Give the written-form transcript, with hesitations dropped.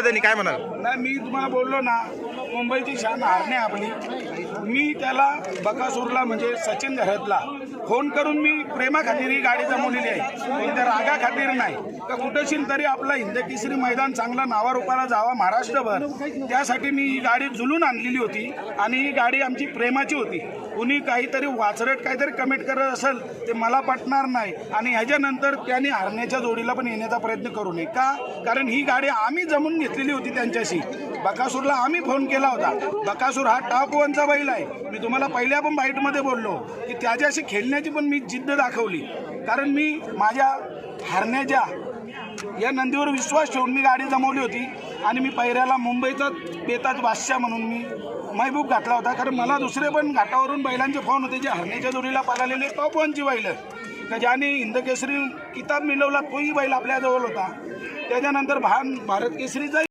त्यांनी काय म्हणाल? नाही, मी तुम्हाला बोललो ना, मुंबईची शान हारणे आपली. मी त्याला बकासूरला म्हणजे सचिन घरातला फोन करून मी प्रेमाखातीर ही गाडी जमवलेली आहे, कोणत्या रागा खातीर नाही. का कुठेशील तरी आपला हिंद केसरी मैदान चांगला नावारूपाला जावा महाराष्ट्रभर, त्यासाठी मी ही गाडी झुलून आणलेली होती. आणि ही गाडी आमची प्रेमाची होती. कुणी काहीतरी वाचरट काहीतरी कमेंट करत असेल ते मला पटणार नाही. आणि ह्याच्यानंतर त्यांनी हरण्याच्या जोडीला पण येण्याचा प्रयत्न करू नये. का? कारण ही गाडी आम्ही जमून घेतलेली होती त्यांच्याशी. बकासूरला आम्ही फोन केला होता. बकासूर हा टॉप 1चा बैल आहे. मी तुम्हाला पहिल्या पण बाईटमध्ये बोललो की त्याच्याशी खेळण्याची पण मी जिद्द दाखवली. कारण मी माझ्या हरण्याच्या या नंदीवर विश्वास ठेवून मी गाडी जमवली होती. आणि मी पहिऱ्याला मुंबईचा बेताज बादशाह म्हणून मी महबूब घातला होता. कारण मला दुसरे पण घाटावरून बैलांचे फोन होते जे हरण्याच्या जोडीला पाळलेले टॉप 1ची बैल का ज्याने हिंद केसरी किताब मिळवला, तोही बैल आपल्याजवळ होता. त्याच्यानंतर भारत केसरीचा